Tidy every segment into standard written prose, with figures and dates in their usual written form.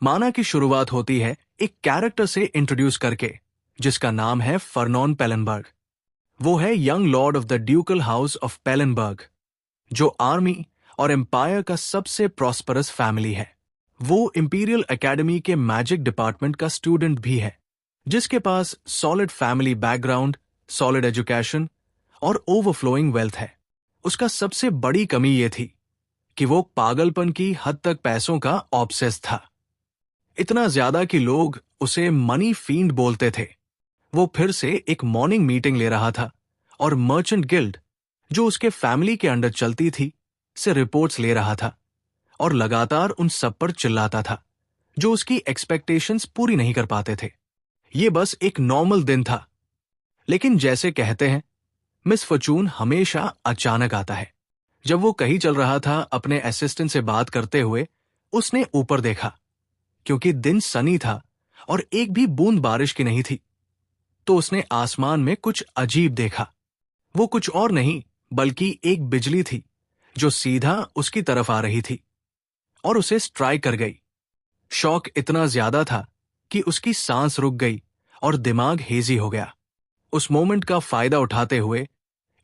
माना की शुरुआत होती है एक कैरेक्टर से इंट्रोड्यूस करके, जिसका नाम है फर्नॉन पेलेनबर्ग। वो है young lord of the ducal house of Pelenberg, जो आर्मी और एम्पायर का सबसे प्रॉस्परस फैमिली है। वो इंपीरियल एकेडमी के मैजिक डिपार्टमेंट का स्टूडेंट भी है, जिसके पास solid family background, solid education और ओवरफ्लोइंग वेल्थ है। उसका सबसे बड़ी कमी ये थी कि वो पागलपन की हद तक पैसों का ऑब्सेस था। इतना ज्यादा कि लोग उसे मनी फील्ड बोलते थे। वो फिर से एक मॉर्निंग मीटिंग ले रहा था और मर्चेंट गिल्ड, जो उसके फैमिली के अंडर चलती थी, से रिपोर्ट्स ले रहा था और लगातार उन सब पर चिल्लाता था जो उसकी एक्सपेक्टेशंस पूरी नहीं कर पाते थे। ये बस एक नॉर्मल दिन था, लेकिन जैसे कहते हैं, मिसफॉर्चून हमेशा अचानक आता है। जब वो कहीं चल रहा था अपने असिस्टेंट से बात करते हुए, उसने ऊपर देखा। क्योंकि दिन सनी था और एक भी बूंद बारिश की नहीं थी, तो उसने आसमान में कुछ अजीब देखा। वो कुछ और नहीं बल्कि एक बिजली थी जो सीधा उसकी तरफ आ रही थी और उसे स्ट्राइक कर गई। शॉक इतना ज्यादा था कि उसकी सांस रुक गई और दिमाग हेजी हो गया। उस मोमेंट का फायदा उठाते हुए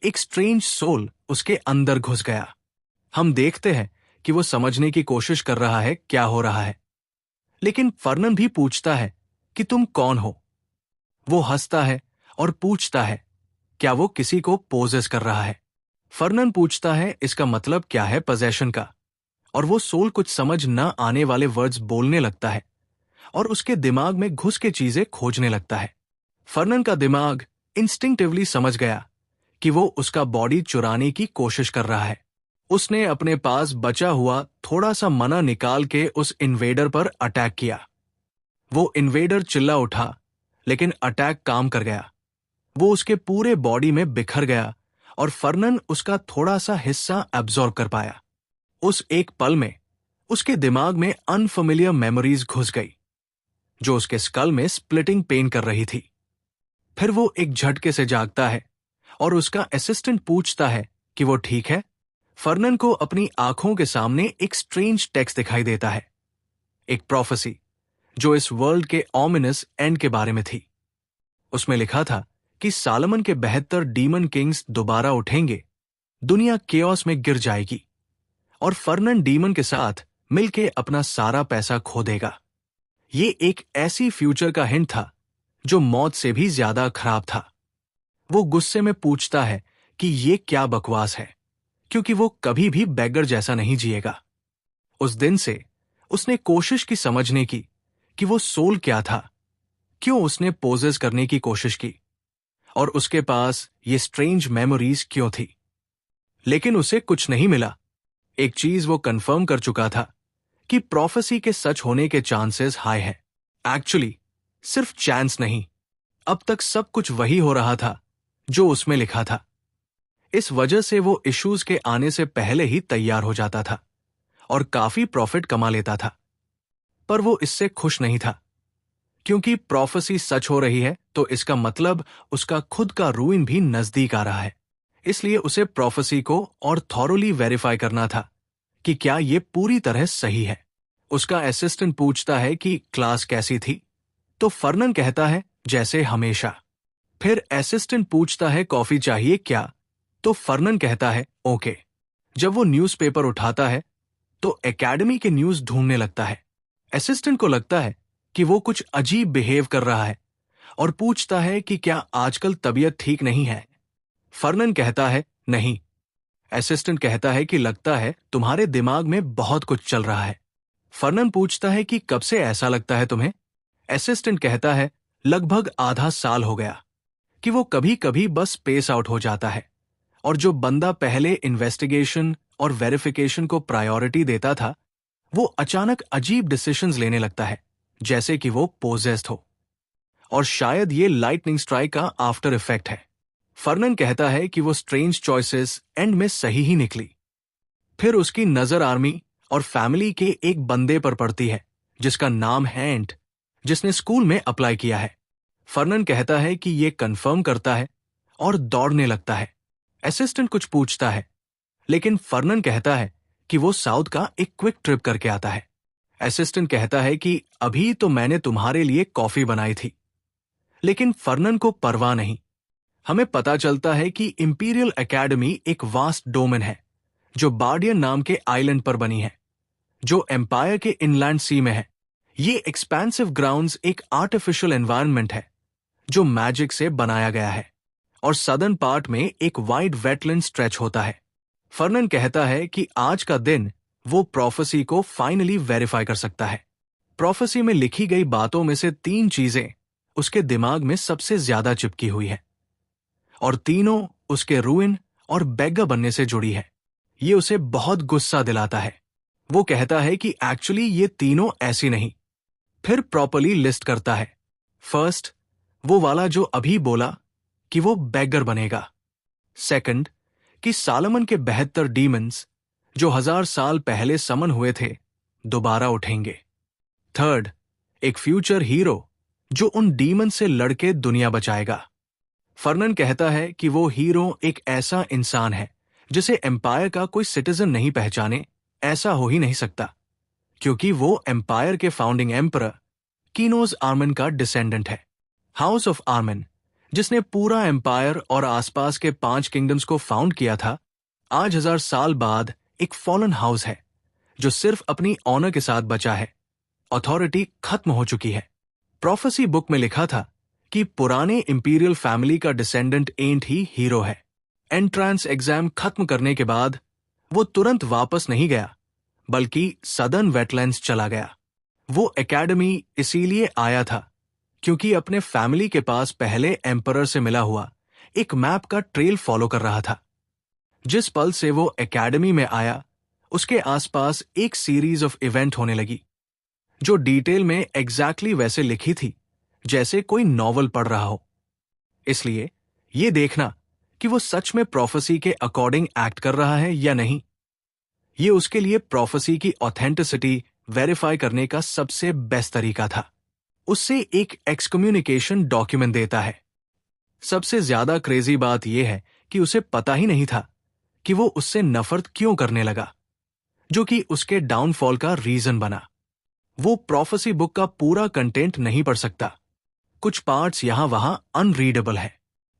एक स्ट्रेंज सोल उसके अंदर घुस गया। हम देखते हैं कि वो समझने की कोशिश कर रहा है क्या हो रहा है, लेकिन फर्नन भी पूछता है कि तुम कौन हो। वो हंसता है और पूछता है क्या वो किसी को पोजेस कर रहा है। फर्नन पूछता है इसका मतलब क्या है पोजेशन का, और वो सोल कुछ समझ न आने वाले वर्ड्स बोलने लगता है और उसके दिमाग में घुस के चीजें खोजने लगता है। फर्नन का दिमाग इंस्टिंक्टिवली समझ गया कि वो उसका बॉडी चुराने की कोशिश कर रहा है। उसने अपने पास बचा हुआ थोड़ा सा मना निकाल के उस इन्वेडर पर अटैक किया। वो इन्वेडर चिल्ला उठा, लेकिन अटैक काम कर गया। वो उसके पूरे बॉडी में बिखर गया और फर्नन उसका थोड़ा सा हिस्सा एब्जॉर्ब कर पाया। उस एक पल में उसके दिमाग में अनफेमिलियर मेमोरीज घुस गई, जो उसके स्कल में स्प्लिटिंग पेन कर रही थी। फिर वो एक झटके से जागता है और उसका असिस्टेंट पूछता है कि वो ठीक है। फर्नन को अपनी आंखों के सामने एक स्ट्रेंज टेक्स्ट दिखाई देता है, एक प्रोफेसी जो इस वर्ल्ड के ऑमिनस एंड के बारे में थी। उसमें लिखा था कि सालमन के 72 डीमन किंग्स दोबारा उठेंगे, दुनिया केओस में गिर जाएगी और फर्नन डीमन के साथ मिलके अपना सारा पैसा खो देगा। ये एक ऐसी फ्यूचर का हिंट था जो मौत से भी ज्यादा खराब था। वो गुस्से में पूछता है कि ये क्या बकवास है, क्योंकि वो कभी भी बेगर जैसा नहीं जिएगा। उस दिन से उसने कोशिश की समझने की कि वो सोल क्या था, क्यों उसने पोजेस करने की कोशिश की और उसके पास ये स्ट्रेंज मेमोरीज क्यों थी। लेकिन उसे कुछ नहीं मिला। एक चीज वो कंफर्म कर चुका था कि प्रोफेसी के सच होने के चांसेस हाई हैं। एक्चुअली सिर्फ चांस नहीं, अब तक सब कुछ वही हो रहा था जो उसमें लिखा था। इस वजह से वो इश्यूज के आने से पहले ही तैयार हो जाता था और काफी प्रॉफिट कमा लेता था। पर वो इससे खुश नहीं था, क्योंकि प्रोफेसी सच हो रही है तो इसका मतलब उसका खुद का रूइन भी नजदीक आ रहा है। इसलिए उसे प्रोफेसी को और थॉरोली वेरीफाई करना था कि क्या ये पूरी तरह सही है। उसका असिस्टेंट पूछता है कि क्लास कैसी थी, तो फर्नन कहता है जैसे हमेशा। फिर असिस्टेंट पूछता है कॉफी चाहिए क्या, तो फर्नन कहता है ओके। जब वो न्यूज़पेपर उठाता है तो एकेडमी के न्यूज़ ढूंढने लगता है। असिस्टेंट को लगता है कि वो कुछ अजीब बिहेव कर रहा है और पूछता है कि क्या आजकल तबीयत ठीक नहीं है। फर्नन कहता है नहीं। असिस्टेंट कहता है कि लगता है तुम्हारे दिमाग में बहुत कुछ चल रहा है। फर्नन पूछता है कि कब से ऐसा लगता है तुम्हें। असिस्टेंट कहता है लगभग आधा साल हो गया कि वो कभी कभी बस स्पेस आउट हो जाता है और जो बंदा पहले इन्वेस्टिगेशन और वेरिफिकेशन को प्रायोरिटी देता था, वो अचानक अजीब डिसीजंस लेने लगता है, जैसे कि वो पोजेस्ड हो। और शायद ये लाइटनिंग स्ट्राइक का आफ्टर इफेक्ट है। फर्नन कहता है कि वो स्ट्रेंज चॉइसेस एंड में सही ही निकली। फिर उसकी नजर आर्मी और फैमिली के एक बंदे पर पड़ती है जिसका नाम है एंट, जिसने स्कूल में अप्लाई किया है। फर्नन कहता है कि ये कंफर्म करता है और दौड़ने लगता है। असिस्टेंट कुछ पूछता है, लेकिन फर्नन कहता है कि वो साउथ का एक क्विक ट्रिप करके आता है। असिस्टेंट कहता है कि अभी तो मैंने तुम्हारे लिए कॉफी बनाई थी, लेकिन फर्नन को परवाह नहीं। हमें पता चलता है कि इंपीरियल एकेडमी एक वास्ट डोमेन है जो बार्डियन नाम के आइलैंड पर बनी है, जो एम्पायर के इनलैंड सी में है। ये एक्सपेंसिव ग्राउंड्स एक आर्टिफिशियल एनवायरनमेंट है जो मैजिक से बनाया गया है, और सदर्न पार्ट में एक वाइड वेटलैंड स्ट्रेच होता है। फर्नन कहता है कि आज का दिन वो प्रोफेसी को फाइनली वेरीफाई कर सकता है। प्रोफेसी में लिखी गई बातों में से 3 चीजें उसके दिमाग में सबसे ज्यादा चिपकी हुई है, और तीनों उसके रूइन और बेगर बनने से जुड़ी है। ये उसे बहुत गुस्सा दिलाता है। वो कहता है कि एक्चुअली ये तीनों ऐसी नहीं। फिर प्रॉपर्ली लिस्ट करता है। फर्स्ट, वो वाला जो अभी बोला कि वो बेगर बनेगा। सेकंड, कि सालमन के 72 डीमंस जो 1000 साल पहले समन हुए थे दोबारा उठेंगे। थर्ड, एक फ्यूचर हीरो जो उन डीमन से लड़के दुनिया बचाएगा। फर्नन कहता है कि वो हीरो एक ऐसा इंसान है जिसे एम्पायर का कोई सिटीजन नहीं पहचाने। ऐसा हो ही नहीं सकता, क्योंकि वो एम्पायर के फाउंडिंग एम्परर कीनोस आर्मन का डिसेंडेंट है। हाउस ऑफ आर्मन, जिसने पूरा एम्पायर और आसपास के 5 किंगडम्स को फाउंड किया था, आज 1000 साल बाद एक फॉलन हाउस है जो सिर्फ अपनी ऑनर के साथ बचा है। अथॉरिटी खत्म हो चुकी है। प्रोफेसी बुक में लिखा था कि पुराने इंपीरियल फैमिली का डिसेंडेंट एंट ही हीरो है। एंट्रांस एग्जाम खत्म करने के बाद वो तुरंत वापस नहीं गया, बल्कि सदर्न वेटलैंड्स चला गया। वो एकेडमी इसीलिए आया था क्योंकि अपने फैमिली के पास पहले एम्परर से मिला हुआ एक मैप का ट्रेल फॉलो कर रहा था। जिस पल से वो एकेडमी में आया, उसके आसपास एक सीरीज ऑफ इवेंट होने लगी जो डिटेल में एग्जैक्टली वैसे लिखी थी जैसे कोई नॉवल पढ़ रहा हो। इसलिए ये देखना कि वो सच में प्रोफेसी के अकॉर्डिंग एक्ट कर रहा है या नहीं, ये उसके लिए प्रोफेसी की ऑथेंटिसिटी वेरीफाई करने का सबसे बेस्ट तरीका था। उससे एक एक्सकम्युनिकेशन डॉक्यूमेंट देता है। सबसे ज्यादा क्रेजी बात यह है कि उसे पता ही नहीं था कि वो उससे नफरत क्यों करने लगा, जो कि उसके डाउनफॉल का रीजन बना। वो प्रोफेसी बुक का पूरा कंटेंट नहीं पढ़ सकता। कुछ पार्ट्स यहां वहां अनरीडेबल है,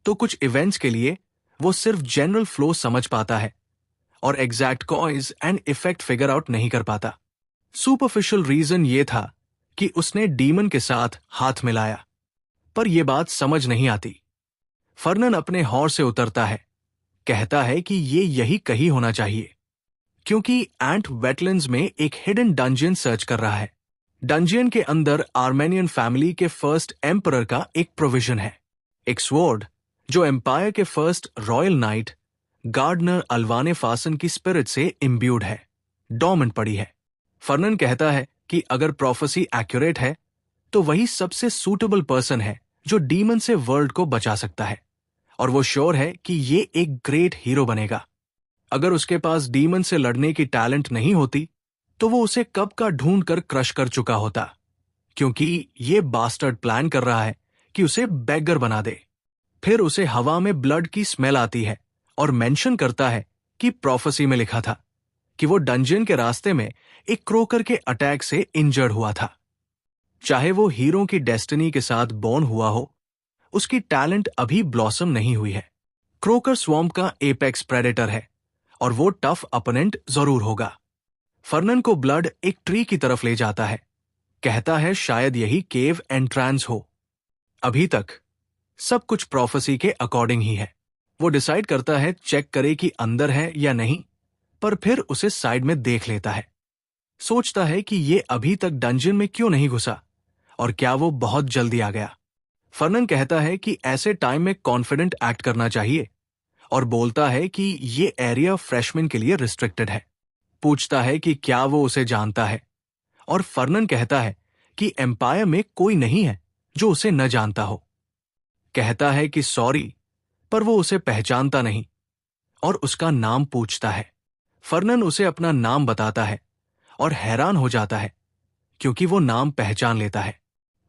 तो कुछ इवेंट्स के लिए वो सिर्फ जनरल फ्लो समझ पाता है और exact cause and effect figure out नहीं कर पाता। सुपरफिशियल रीजन ये था कि उसने डीमन के साथ हाथ मिलाया, पर यह बात समझ नहीं आती। फर्नन अपने हॉर्स से उतरता है, कहता है कि ये यही कहीं होना चाहिए, क्योंकि एंट वेटलैंड्स में एक हिडन डंजियन सर्च कर रहा है। डंजियन के अंदर आर्मेनियन फैमिली के फर्स्ट एम्परर का एक प्रोविजन है, एक स्वॉर्ड जो एम्पायर के first royal knight Gardner Alvane Fason की स्पिरिट से इम्ब्यूड है, डॉर्मेंट पड़ी है। फर्नन कहता है कि अगर प्रोफेसी एक्यूरेट है तो वही सबसे सूटेबल पर्सन है जो डीमन से वर्ल्ड को बचा सकता है, और वो श्योर है कि ये एक ग्रेट हीरो बनेगा। अगर उसके पास डीमन से लड़ने की टैलेंट नहीं होती तो वो उसे कब का ढूंढ कर क्रश कर चुका होता, क्योंकि ये बास्टर्ड प्लान कर रहा है कि उसे बेगर बना दे। फिर उसे हवा में ब्लड की स्मेल आती है और मेंशन करता है कि प्रोफेसी में लिखा था कि वो डंजियन के रास्ते में एक क्रोकर के अटैक से इंजर्ड हुआ था। चाहे वो हीरो की डेस्टिनी के साथ बॉर्न हुआ हो, उसकी टैलेंट अभी ब्लॉसम नहीं हुई है। क्रोकर स्वॉम्प का एपेक्स प्रेडेटर है और वो टफ अपोनेंट जरूर होगा। फर्नन को ब्लड एक ट्री की तरफ ले जाता है, कहता है शायद यही केव एंट्रांस हो। अभी तक सब कुछ प्रोफेसी के अकॉर्डिंग ही है। वो डिसाइड करता है चेक करे कि अंदर है या नहीं, पर फिर उसे साइड में देख लेता है। सोचता है कि ये अभी तक डंजियन में क्यों नहीं घुसा और क्या वो बहुत जल्दी आ गया। फर्नन कहता है कि ऐसे टाइम में कॉन्फिडेंट एक्ट करना चाहिए और बोलता है कि ये एरिया फ्रेशमैन के लिए रिस्ट्रिक्टेड है। पूछता है कि क्या वो उसे जानता है, और फर्नन कहता है कि एम्पायर में कोई नहीं है जो उसे न जानता हो। कहता है कि सॉरी, पर वो उसे पहचानता नहीं और उसका नाम पूछता है। फर्नन उसे अपना नाम बताता है और हैरान हो जाता है क्योंकि वो नाम पहचान लेता है।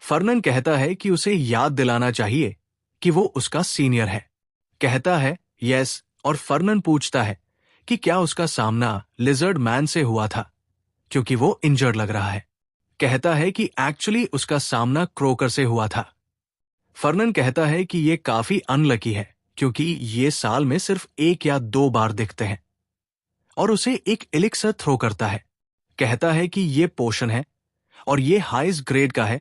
फर्नन कहता है कि उसे याद दिलाना चाहिए कि वो उसका सीनियर है। कहता है यस, और फर्नन पूछता है कि क्या उसका सामना लिजर्ड मैन से हुआ था, क्योंकि वो इंजर्ड लग रहा है। कहता है कि एक्चुअली उसका सामना क्रोकर से हुआ था। फर्नन कहता है कि ये काफी अनलकी है क्योंकि ये साल में सिर्फ 1 या 2 बार दिखते हैं, और उसे एक एलिक्सर थ्रो करता है। कहता है कि ये पोशन है और ये हाईएस्ट ग्रेड का है,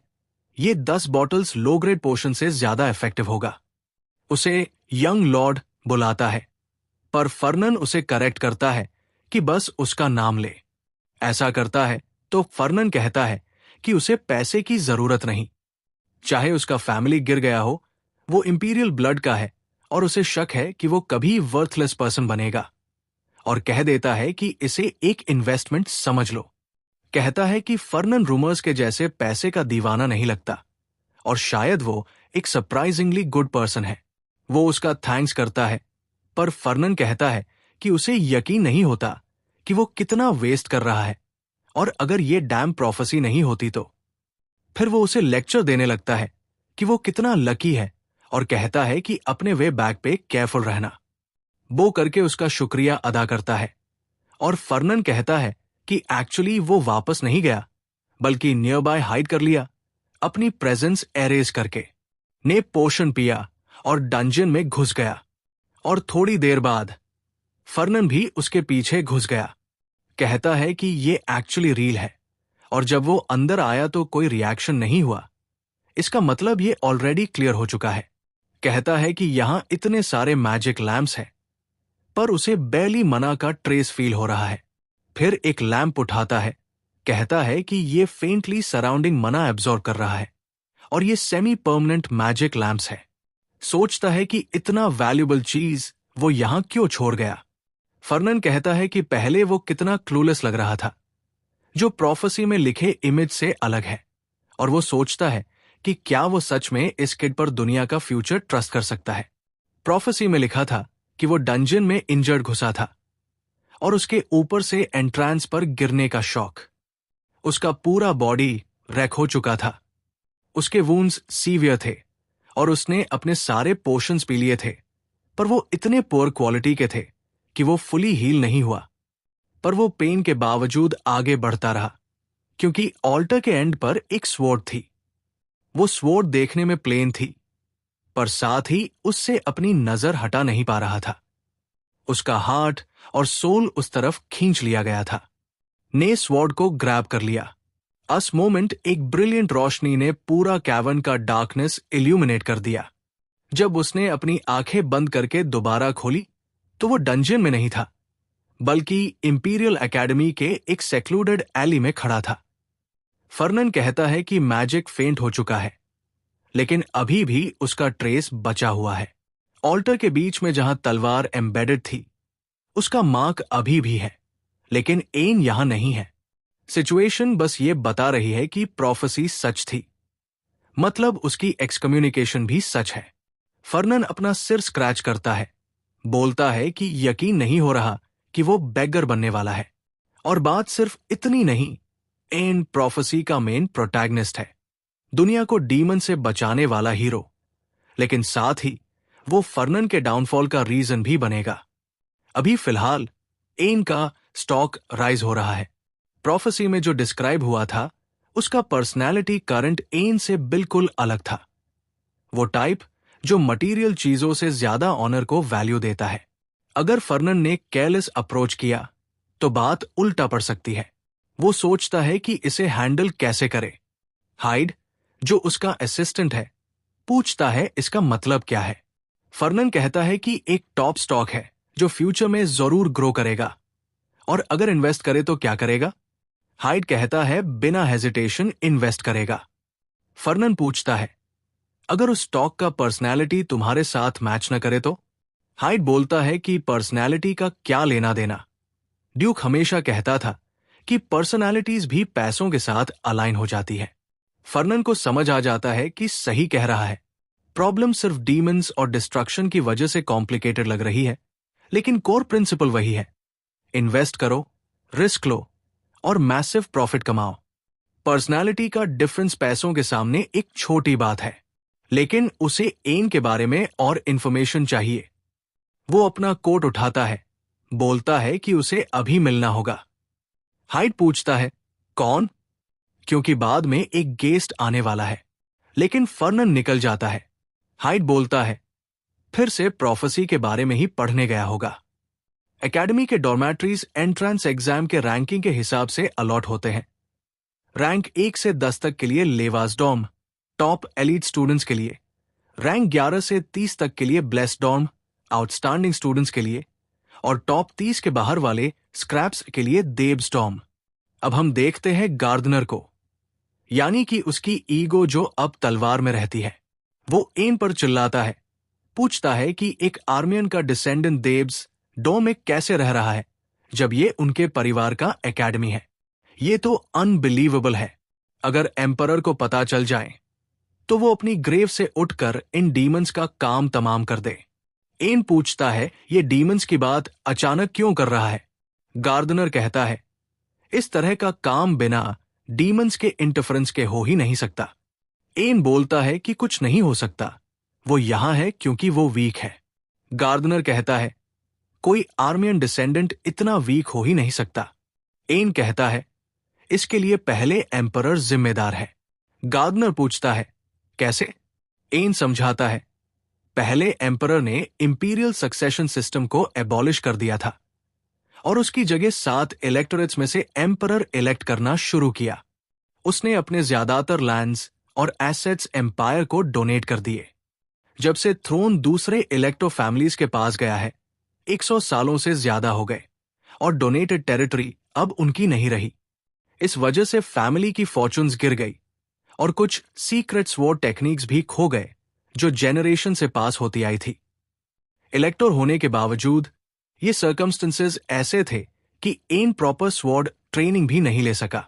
ये 10 बॉटल्स लो ग्रेड पोशन से ज्यादा इफेक्टिव होगा। उसे यंग लॉर्ड बुलाता है, पर फर्नन उसे करेक्ट करता है कि बस उसका नाम ले। ऐसा करता है तो फर्नन कहता है कि उसे पैसे की जरूरत नहीं, चाहे उसका फैमिली गिर गया हो, वो इंपीरियल ब्लड का है और उसे शक है कि वो कभी वर्थलेस पर्सन बनेगा, और कह देता है कि इसे एक इन्वेस्टमेंट समझ लो। कहता है कि फर्नन रूमर्स के जैसे पैसे का दीवाना नहीं लगता और शायद वो एक सरप्राइजिंगली गुड पर्सन है। वो उसका थैंक्स करता है, पर फर्नन कहता है कि उसे यकीन नहीं होता कि वो कितना वेस्ट कर रहा है, और अगर ये डैम प्रोफेसी नहीं होती तो। फिर वो उसे लेक्चर देने लगता है कि वो कितना लकी है और कहता है कि अपने वे बैग पे केयरफुल रहना। वो करके उसका शुक्रिया अदा करता है, और फर्नन कहता है कि एक्चुअली वो वापस नहीं गया, बल्कि नियर बाय हाइड कर लिया, अपनी प्रेजेंस एरेज करके। ने पोशन पिया और डंजन में घुस गया, और थोड़ी देर बाद फर्नन भी उसके पीछे घुस गया। कहता है कि ये एक्चुअली रील है, और जब वो अंदर आया तो कोई रिएक्शन नहीं हुआ। इसका मतलब ये ऑलरेडी क्लियर हो चुका है। कहता है कि यहां इतने सारे मैजिक लैम्प्स हैं, पर उसे बैली मना का ट्रेस फील हो रहा है। फिर एक लैंप उठाता है, कहता है कि ये फेंटली सराउंडिंग मना एब्जॉर्ब कर रहा है, और ये सेमी परमानेंट मैजिक लैम्प्स है। सोचता है कि इतना वैल्यूबल चीज वो यहां क्यों छोड़ गया। फर्नन कहता है कि पहले वो कितना क्लूलेस लग रहा था, जो प्रोफेसी में लिखे इमेज से अलग है, और वो सोचता है कि क्या वो सच में इस किड पर दुनिया का फ्यूचर ट्रस्ट कर सकता है। प्रोफेसी में लिखा था कि वो डंजन में इंजर्ड घुसा था, और उसके ऊपर से एंट्रांस पर गिरने का शॉक। उसका पूरा बॉडी रैक हो चुका था, उसके वुंड्स सीवियर थे, और उसने अपने सारे पोशंस पी लिए थे, पर वो इतने पुअर क्वालिटी के थे कि वो फुली हील नहीं हुआ। पर वो पेन के बावजूद आगे बढ़ता रहा, क्योंकि ऑल्टर के एंड पर एक स्वॉर्ड थी। वो स्वॉर्ड देखने में प्लेन थी, पर साथ ही उससे अपनी नजर हटा नहीं पा रहा था। उसका हार्ट और सोल उस तरफ खींच लिया गया था। ने स्वॉर्ड को ग्रैब कर लिया। अस मोमेंट एक ब्रिलियंट रोशनी ने पूरा कैवर्न का डार्कनेस इल्यूमिनेट कर दिया। जब उसने अपनी आंखें बंद करके दोबारा खोली तो वो डंजन में नहीं था, बल्कि इंपीरियल एकेडमी के एक सेक्लूडेड एली में खड़ा था। फर्नन कहता है कि मैजिक फेंट हो चुका है, लेकिन अभी भी उसका ट्रेस बचा हुआ है। ऑल्टर के बीच में जहां तलवार एम्बेडेड थी, उसका मार्क अभी भी है, लेकिन एन यहां नहीं है। सिचुएशन बस ये बता रही है कि प्रोफेसी सच थी, मतलब उसकी एक्सकम्युनिकेशन भी सच है। फर्नन अपना सिर स्क्रैच करता है, बोलता है कि यकीन नहीं हो रहा कि वो बेगर बनने वाला है। और बात सिर्फ इतनी नहीं, एन प्रोफेसी का मेन प्रोटैगनिस्ट है, दुनिया को डीमन से बचाने वाला हीरो, लेकिन साथ ही वो फर्नन के डाउनफॉल का रीजन भी बनेगा। अभी फिलहाल एन का स्टॉक राइज हो रहा है। प्रोफेसी में जो डिस्क्राइब हुआ था, उसका पर्सनैलिटी करंट एन से बिल्कुल अलग था। वो टाइप जो मटीरियल चीजों से ज्यादा ऑनर को वैल्यू देता है। अगर फर्नन ने केयरलेस अप्रोच किया तो बात उल्टा पड़ सकती है। वो सोचता है कि इसे हैंडल कैसे करे। हाइड, जो उसका असिस्टेंट है, पूछता है इसका मतलब क्या है। फर्नन कहता है कि एक टॉप स्टॉक है जो फ्यूचर में जरूर ग्रो करेगा, और अगर इन्वेस्ट करे तो क्या करेगा। हाइड कहता है बिना हेजिटेशन इन्वेस्ट करेगा। फर्नन पूछता है अगर उस स्टॉक का पर्सनैलिटी तुम्हारे साथ मैच न करे तो। हाइड बोलता है कि पर्सनैलिटी का क्या लेना देना। ड्यूक हमेशा कहता था कि पर्सनैलिटीज भी पैसों के साथ अलाइन हो जाती है। फर्नन को समझ आ जाता है कि सही कह रहा है। प्रॉब्लम सिर्फ डीमंस और डिस्ट्रक्शन की वजह से कॉम्प्लिकेटेड लग रही है, लेकिन कोर प्रिंसिपल वही है। इन्वेस्ट करो, रिस्क लो और मैसिव प्रॉफिट कमाओ। पर्सनैलिटी का डिफरेंस पैसों के सामने एक छोटी बात है, लेकिन उसे एन के बारे में और इंफॉर्मेशन चाहिए। वो अपना कोट उठाता है, बोलता है कि उसे अभी मिलना होगा। हाइड पूछता है कौन, क्योंकि बाद में एक गेस्ट आने वाला है। लेकिन फर्नन निकल जाता है। हाइड बोलता है, फिर से प्रोफेसी के बारे में ही पढ़ने गया होगा। एकेडमी के डॉर्मेट्रीज एंट्रेंस एग्जाम के रैंकिंग के हिसाब से अलॉट होते हैं। रैंक 1 से 10 तक के लिए लेवास डॉर्म, टॉप एलीट स्टूडेंट्स के लिए। रैंक 11 से 30 तक के लिए ब्लेस डॉर्म, आउटस्टैंडिंग स्टूडेंट्स के लिए। और टॉप 30 के बाहर वाले स्क्रैप्स के लिए देब्स डॉर्म। अब हम देखते हैं गार्डनर को, यानी कि उसकी ईगो जो अब तलवार में रहती है। वो एन पर चिल्लाता है, पूछता है कि एक आर्मियन का डिसेंडेंट देब्स डॉर्म में कैसे रह रहा है जब ये उनके परिवार का एकेडमी है। ये तो अनबिलीवेबल है। अगर एम्परर को पता चल जाए तो वो अपनी ग्रेव से उठकर इन डीमंस का काम तमाम कर दे। एन पूछता है, ये डीमंस की बात अचानक क्यों कर रहा है? गार्डनर कहता है, इस तरह का काम बिना डीमंस के इंटरफेरेंस के हो ही नहीं सकता। एन बोलता है कि कुछ नहीं हो सकता, वो यहां है क्योंकि वो वीक है। गार्डनर कहता है, कोई आर्मियन डिसेंडेंट इतना वीक हो ही नहीं सकता। एन कहता है, इसके लिए पहले एम्परर जिम्मेदार है। गार्डनर पूछता है, कैसे? एन समझाता है, पहले एम्परर ने इंपीरियल सक्सेशन सिस्टम को एबॉलिश कर दिया था और उसकी जगह 7 इलेक्टोरेट्स में से एम्परर इलेक्ट करना शुरू किया। उसने अपने ज्यादातर लैंड्स और एसेट्स एम्पायर को डोनेट कर दिए। जब से थ्रोन दूसरे इलेक्टो फैमिलीज के पास गया है, 100 सालों से ज्यादा हो गए और डोनेटेड टेरिटरी अब उनकी नहीं रही। इस वजह से फैमिली की फॉर्चून्स गिर गई और कुछ सीक्रेट स्वॉर्ड टेक्निक्स भी खो गए जो जेनरेशन से पास होती आई थी। इलेक्टर होने के बावजूद ये सर्कमस्टेंसेस ऐसे थे कि एन प्रॉपर स्वॉर्ड ट्रेनिंग भी नहीं ले सका।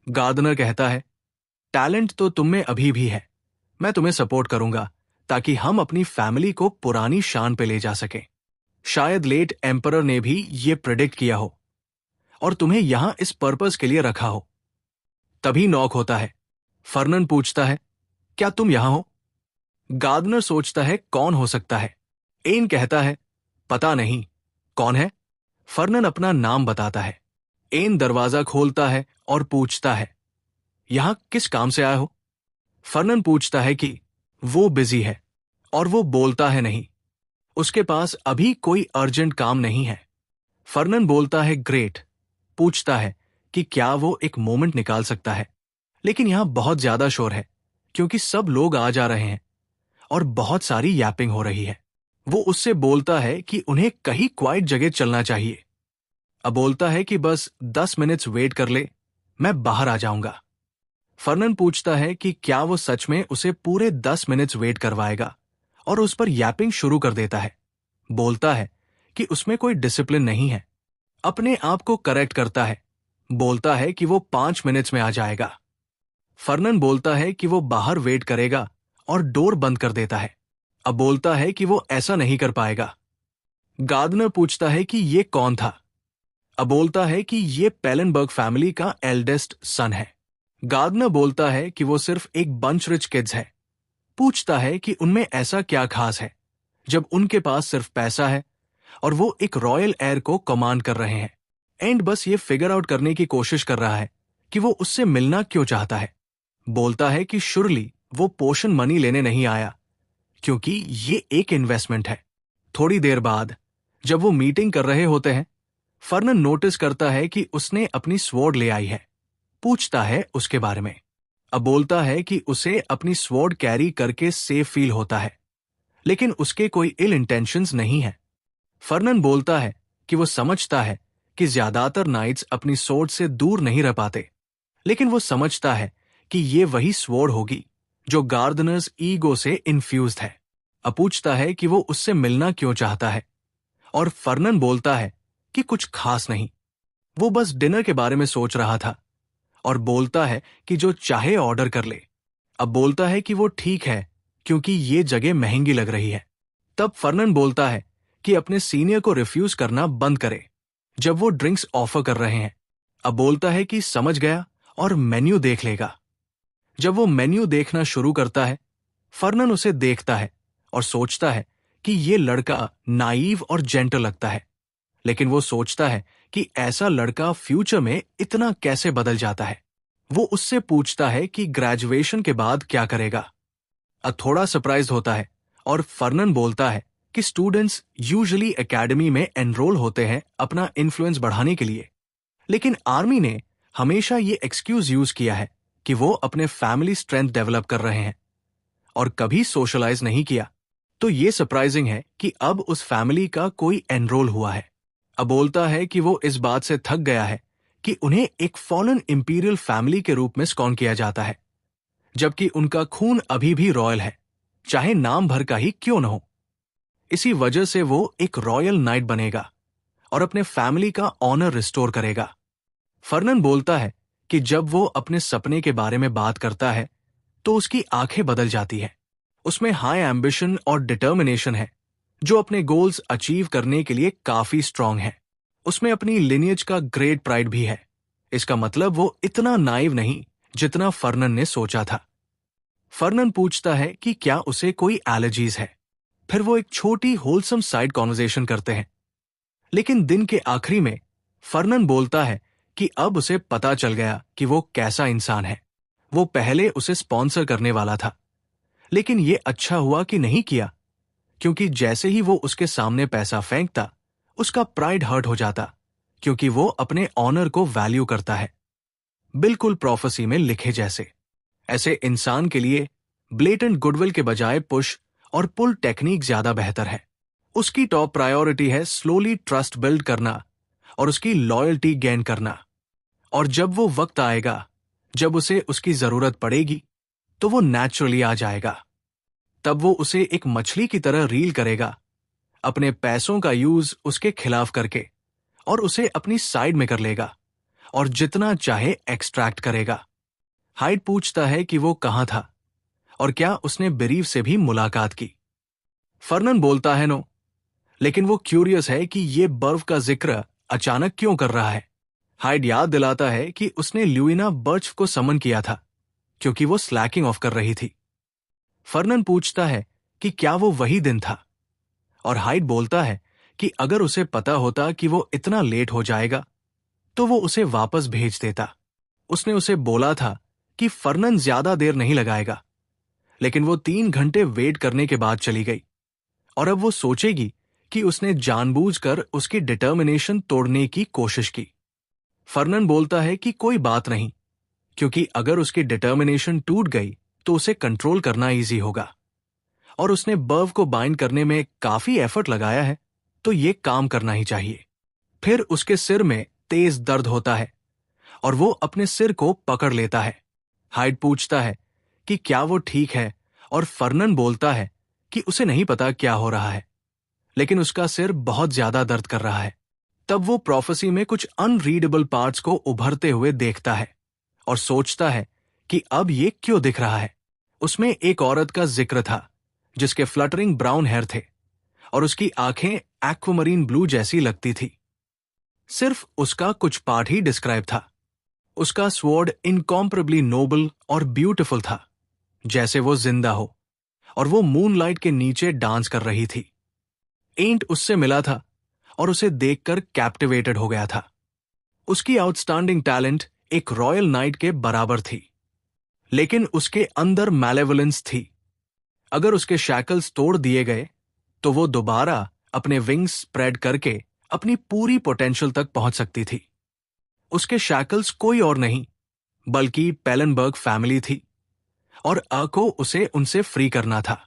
गार्डनर कहता है, टैलेंट तो तुम में अभी भी है, मैं तुम्हें सपोर्ट करूंगा ताकि हम अपनी फैमिली को पुरानी शान पे ले जा सकें। शायद लेट एम्परर ने भी ये प्रेडिक्ट किया हो और तुम्हें यहां इस पर्पस के लिए रखा हो। तभी नॉक होता है। फर्नन पूछता है, क्या तुम यहां हो? गार्डनर सोचता है कौन हो सकता है। एन कहता है, पता नहीं, कौन है? फर्नन अपना नाम बताता है। एन दरवाजा खोलता है और पूछता है, यहां किस काम से आया हो? फर्नन पूछता है कि वो बिजी है और वो बोलता है नहीं, उसके पास अभी कोई अर्जेंट काम नहीं है। फर्नन बोलता है, ग्रेट। पूछता है कि क्या वो एक मोमेंट निकाल सकता है, लेकिन यहां बहुत ज्यादा शोर है क्योंकि सब लोग आ जा रहे हैं और बहुत सारी यैपिंग हो रही है। वो उससे बोलता है कि उन्हें कहीं क्वाइट जगह चलना चाहिए। अब बोलता है कि बस 10 मिनट्स वेट कर ले, मैं बाहर आ जाऊंगा। फर्नन पूछता है कि क्या वो सच में उसे पूरे 10 मिनट्स वेट करवाएगा और उस पर यैपिंग शुरू कर देता है। बोलता है कि उसमें कोई डिसिप्लिन नहीं है। अपने आप को करेक्ट करता है। बोलता है कि वो 5 मिनट्स में आ जाएगा। फर्नन बोलता है कि वो बाहर वेट करेगा और डोर बंद कर देता है। अब बोलता है कि वो ऐसा नहीं कर पाएगा। गार्डनर पूछता है कि ये कौन था? अब बोलता है कि ये पेलेनबर्ग फैमिली का एल्डेस्ट सन है। गार्डनर बोलता है कि वो सिर्फ एक बंच रिच किड्स है। पूछता है कि उनमें ऐसा क्या खास है जब उनके पास सिर्फ पैसा है और वो एक रॉयल एयर को कमांड कर रहे हैं। एंड बस ये फिगर आउट करने की कोशिश कर रहा है कि वो उससे मिलना क्यों चाहता है। बोलता है कि शुरली वो पोशन मनी लेने नहीं आया क्योंकि ये एक इन्वेस्टमेंट है। थोड़ी देर बाद जब वो मीटिंग कर रहे होते हैं, फर्नन नोटिस करता है कि उसने अपनी स्वॉर्ड ले आई है। पूछता है उसके बारे में। अब बोलता है कि उसे अपनी स्वॉर्ड कैरी करके सेफ फील होता है, लेकिन उसके कोई इल इंटेंशंस नहीं है। फर्नन बोलता है कि वो समझता है कि ज्यादातर नाइट्स अपनी स्वॉर्ड से दूर नहीं रह पाते, लेकिन वो समझता है कि ये वही स्वॉर्ड होगी जो गार्डनर्स ईगो से इन्फ्यूज्ड है। अब पूछता है कि वो उससे मिलना क्यों चाहता है और फर्नन बोलता है कि कुछ खास नहीं, वो बस डिनर के बारे में सोच रहा था और बोलता है कि जो चाहे ऑर्डर कर ले। अब बोलता है कि वो ठीक है क्योंकि ये जगह महंगी लग रही है। तब फर्नन बोलता है कि अपने सीनियर को रिफ्यूज करना बंद करे जब वो ड्रिंक्स ऑफर कर रहे हैं। अब बोलता है कि समझ गया और मेन्यू देख लेगा। जब वो मेन्यू देखना शुरू करता है, फर्नन उसे देखता है और सोचता है कि ये लड़का नाइव और जेंटल लगता है, लेकिन वो सोचता है कि ऐसा लड़का फ्यूचर में इतना कैसे बदल जाता है। वो उससे पूछता है कि ग्रेजुएशन के बाद क्या करेगा। थोड़ा सरप्राइज होता है और फर्नन बोलता है कि स्टूडेंट्स यूजुअली एकेडमी में एनरोल होते हैं अपना इन्फ्लुएंस बढ़ाने के लिए, लेकिन आर्मी ने हमेशा ये एक्सक्यूज यूज किया है कि वो अपने फैमिली स्ट्रेंथ डेवलप कर रहे हैं और कभी सोशलाइज नहीं किया। तो ये सरप्राइजिंग है कि अब उस फैमिली का कोई एनरोल हुआ है। अब बोलता है कि वो इस बात से थक गया है कि उन्हें एक फॉलन इंपीरियल फैमिली के रूप में स्कॉन किया जाता है, जबकि उनका खून अभी भी रॉयल है, चाहे नाम भर का ही क्यों न हो। इसी वजह से वो एक रॉयल नाइट बनेगा और अपने फैमिली का ऑनर रिस्टोर करेगा। फर्नन बोलता है कि जब वो अपने सपने के बारे में बात करता है तो उसकी आंखें बदल जाती है। उसमें हाई एम्बिशन और डिटर्मिनेशन है, जो अपने गोल्स अचीव करने के लिए काफी स्ट्रांग है। उसमें अपनी लिनियज का ग्रेट प्राइड भी है। इसका मतलब वो इतना नाइव नहीं जितना फर्नन ने सोचा था। फर्नन पूछता है कि क्या उसे कोई एलर्जीज है। फिर वो एक छोटी होलसम साइड कॉन्वर्सेशन करते हैं, लेकिन दिन के आखिरी में फर्नन बोलता है कि अब उसे पता चल गया कि वो कैसा इंसान है। वो पहले उसे स्पॉन्सर करने वाला था, लेकिन ये अच्छा हुआ कि नहीं किया, क्योंकि जैसे ही वो उसके सामने पैसा फेंकता, उसका प्राइड हर्ट हो जाता, क्योंकि वो अपने ऑनर को वैल्यू करता है। बिल्कुल प्रोफेसी में लिखे जैसे। ऐसे इंसान के लिए ब्लेटेंट गुडविल के बजाय पुश और पुल टेक्निक ज्यादा बेहतर है। उसकी टॉप प्रायोरिटी है स्लोली ट्रस्ट बिल्ड करना और उसकी लॉयल्टी गेन करना। और जब वो वक्त आएगा जब उसे उसकी जरूरत पड़ेगी, तो वो नेचुरली आ जाएगा। तब वो उसे एक मछली की तरह रील करेगा, अपने पैसों का यूज उसके खिलाफ करके, और उसे अपनी साइड में कर लेगा और जितना चाहे एक्सट्रैक्ट करेगा। हाइड पूछता है कि वो कहां था और क्या उसने बेरीफ से भी मुलाकात की। फर्नन बोलता है नो, लेकिन वो क्यूरियस है कि ये बर्फ का जिक्र अचानक क्यों कर रहा है। हाइड याद दिलाता है कि उसने ल्यूइना बर्च को समन किया था क्योंकि वो स्लैकिंग ऑफ कर रही थी। फर्नन पूछता है कि क्या वो वही दिन था, और हाइड बोलता है कि अगर उसे पता होता कि वो इतना लेट हो जाएगा तो वो उसे वापस भेज देता। उसने उसे बोला था कि फर्नन ज्यादा देर नहीं लगाएगा, लेकिन वो 3 घंटे वेट करने के बाद चली गई और अब वो सोचेगी कि उसने जानबूझकर उसकी डिटर्मिनेशन तोड़ने की कोशिश की। फर्नन बोलता है कि कोई बात नहीं, क्योंकि अगर उसकी डिटर्मिनेशन टूट गई तो उसे कंट्रोल करना इजी होगा, और उसने बर्व को बाइंड करने में काफी एफर्ट लगाया है, तो ये काम करना ही चाहिए। फिर उसके सिर में तेज दर्द होता है और वो अपने सिर को पकड़ लेता है। हाइड पूछता है कि क्या वो ठीक है, और फर्नन बोलता है कि उसे नहीं पता क्या हो रहा है, लेकिन उसका सिर बहुत ज्यादा दर्द कर रहा है। तब वो प्रोफेसी में कुछ अनरीडेबल पार्ट्स को उभरते हुए देखता है और सोचता है कि अब ये क्यों दिख रहा है। उसमें एक औरत का जिक्र था जिसके फ्लटरिंग ब्राउन हेयर थे और उसकी आंखें एक्वामरीन ब्लू जैसी लगती थी। सिर्फ उसका कुछ पार्ट ही डिस्क्राइब था। उसका स्वॉर्ड इनकॉम्परेबली नोबल और ब्यूटिफुल था, जैसे वो जिंदा हो, और वो मूनलाइट के नीचे डांस कर रही थी। एंट उससे मिला था और उसे देखकर कैप्टिवेटेड हो गया था। उसकी आउटस्टैंडिंग टैलेंट एक रॉयल नाइट के बराबर थी, लेकिन उसके अंदर मैलेवलेंस थी। अगर उसके शैकल्स तोड़ दिए गए तो वो दोबारा अपने विंग्स स्प्रेड करके अपनी पूरी पोटेंशियल तक पहुंच सकती थी। उसके शैकल्स कोई और नहीं बल्कि पेलनबर्ग फैमिली थी, और को उसे उनसे फ्री करना था।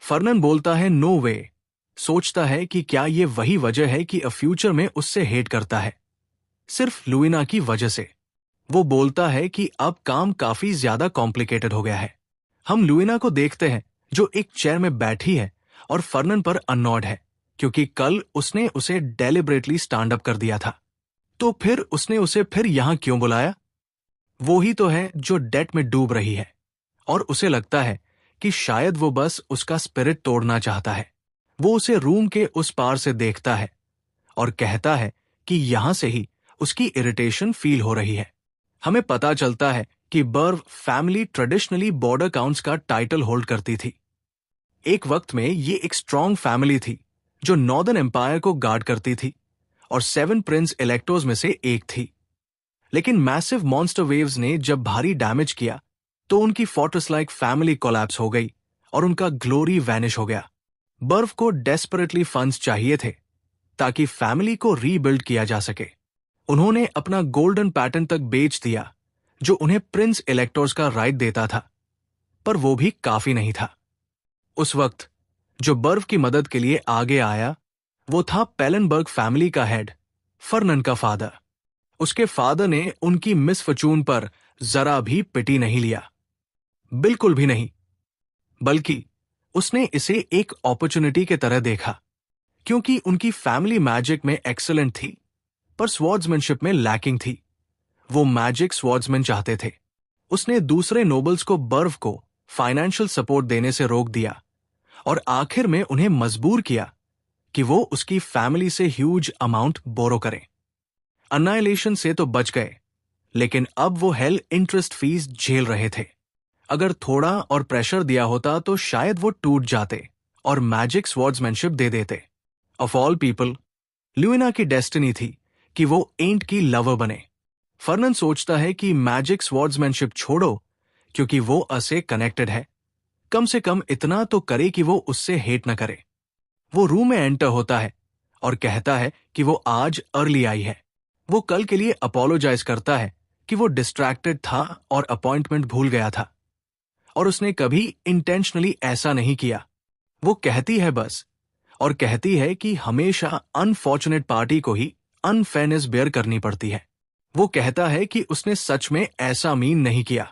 फर्नन बोलता है नो वे, सोचता है कि क्या ये वही वजह है कि फ्यूचर में उससे हेट करता है, सिर्फ लुइना की वजह से। वो बोलता है कि अब काम काफी ज्यादा कॉम्प्लिकेटेड हो गया है। हम लुइना को देखते हैं जो एक चेयर में बैठी है और फर्नन पर अननॉड है, क्योंकि कल उसने उसे डेलिबरेटली स्टैंड अप कर दिया था। तो फिर उसने उसे फिर यहां क्यों बुलाया? वो ही तो है जो डेट में डूब रही है, और उसे लगता है कि शायद वो बस उसका स्पिरिट तोड़ना चाहता है। वो उसे रूम के उस पार से देखता है और कहता है कि यहां से ही उसकी इरिटेशन फील हो रही है। हमें पता चलता है कि बर्व फैमिली ट्रेडिशनली बॉर्डर काउंट्स का टाइटल होल्ड करती थी। एक वक्त में ये एक स्ट्रॉन्ग फैमिली थी जो नॉर्दर्न एम्पायर को गार्ड करती थी और 7 प्रिंस इलेक्टोर्स में से एक थी। लेकिन मैसिव मॉन्स्टर वेव्स ने जब भारी डैमेज किया तो उनकी फोर्ट्रेस लाइक फैमिली कोलैप्स हो गई और उनका ग्लोरी वैनिश हो गया। बर्फ को डेस्परेटली फंड्स चाहिए थे ताकि फैमिली को रीबिल्ड किया जा सके। उन्होंने अपना गोल्डन पैटर्न तक बेच दिया जो उन्हें प्रिंस इलेक्टोर्स का राइट देता था, पर वो भी काफी नहीं था। उस वक्त जो बर्फ की मदद के लिए आगे आया वो था पेलनबर्ग फैमिली का हेड, फर्नन का फादर। उसके फादर ने उनकी मिसफॉर्चून पर जरा भी पिटी नहीं लिया, बिल्कुल भी नहीं, बल्कि उसने इसे एक अपॉर्चुनिटी के तरह देखा। क्योंकि उनकी फैमिली मैजिक में एक्सीलेंट थी पर स्वॉर्ड्समैनशिप में लैकिंग थी। वो मैजिक स्वॉर्ड्समैन चाहते थे। उसने दूसरे नोबल्स को बर्फ को फाइनेंशियल सपोर्ट देने से रोक दिया और आखिर में उन्हें मजबूर किया कि वो उसकी फैमिली से ह्यूज अमाउंट बोरो करें। अन्नाइलेशन से तो बच गए, लेकिन अब वो हेल इंटरेस्ट फीस झेल रहे थे। अगर थोड़ा और प्रेशर दिया होता तो शायद वो टूट जाते और मैजिक स्वॉर्ड्समैनशिप दे देते। ऑफ ऑल पीपल, ल्यूइना की डेस्टिनी थी कि वो एंट की लवर बने। फर्नन सोचता है कि मैजिक स्वॉर्ड्समैनशिप छोड़ो क्योंकि वो उससे कनेक्टेड है। कम से कम इतना तो करे कि वो उससे हेट न करे। वो रूम में एंटर होता है और कहता है कि वो आज अर्ली आई है। वो कल के लिए अपोलोजाइज करता है कि वो डिस्ट्रैक्टेड था और अपॉइंटमेंट भूल गया था और उसने कभी इंटेंशनली ऐसा नहीं किया। वो कहती है बस, और कहती है कि हमेशा अनफॉर्चुनेट पार्टी को ही अनफेयरनेस बेयर करनी पड़ती है। वो कहता है कि उसने सच में ऐसा मीन नहीं किया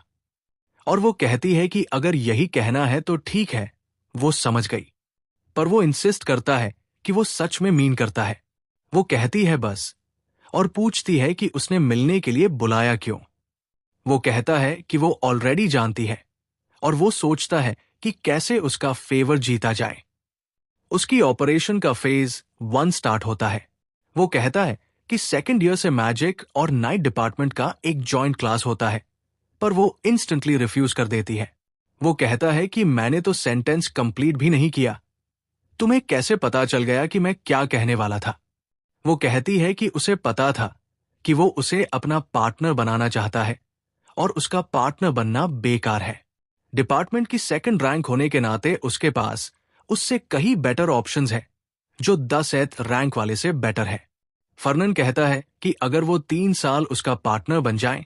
और वो कहती है कि अगर यही कहना है तो ठीक है, वो समझ गई। पर वो इंसिस्ट करता है कि वो सच में मीन करता है। वो कहती है बस और पूछती है कि उसने मिलने के लिए बुलाया क्यों। वो कहता है कि वो ऑलरेडी जानती है और वो सोचता है कि कैसे उसका फेवर जीता जाए। उसकी ऑपरेशन का फेज 1 स्टार्ट होता है। वो कहता है कि सेकेंड ईयर से मैजिक और नाइट डिपार्टमेंट का एक जॉइंट क्लास होता है, पर वो इंस्टेंटली रिफ्यूज कर देती है। वो कहता है कि मैंने तो सेंटेंस कंप्लीट भी नहीं किया, तुम्हें कैसे पता चल गया कि मैं क्या कहने वाला था। वो कहती है कि उसे पता था कि वो उसे अपना पार्टनर बनाना चाहता है और उसका पार्टनर बनना बेकार है। डिपार्टमेंट की सेकंड रैंक होने के नाते उसके पास उससे कई बेटर ऑप्शंस हैं जो 10th रैंक वाले से बेटर है। फर्नन कहता है कि अगर वो 3 साल उसका पार्टनर बन जाए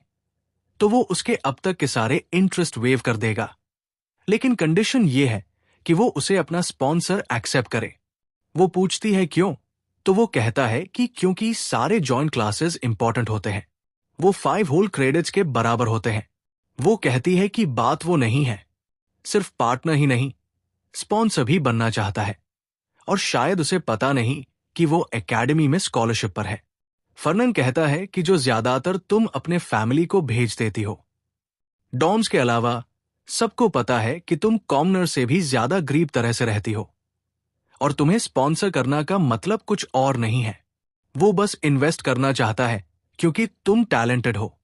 तो वो उसके अब तक के सारे इंटरेस्ट वेव कर देगा, लेकिन कंडीशन ये है कि वो उसे अपना स्पॉन्सर एक्सेप्ट करे। वो पूछती है क्यों, तो वो कहता है कि क्योंकि सारे जॉइंट क्लासेस इंपॉर्टेंट होते हैं, वो 5 होल क्रेडिट्स के बराबर होते हैं। वो कहती है कि बात वो नहीं है, सिर्फ पार्टनर ही नहीं, स्पॉन्सर भी बनना चाहता है और शायद उसे पता नहीं कि वो एकेडमी में स्कॉलरशिप पर है। फर्नन कहता है कि जो ज्यादातर तुम अपने फैमिली को भेज देती हो। डॉम्स के अलावा सबको पता है कि तुम कॉमनर से भी ज्यादा गरीब तरह से रहती हो और तुम्हें स्पॉन्सर करना का मतलब कुछ और नहीं है। वो बस इन्वेस्ट करना चाहता है क्योंकि तुम टैलेंटेड हो।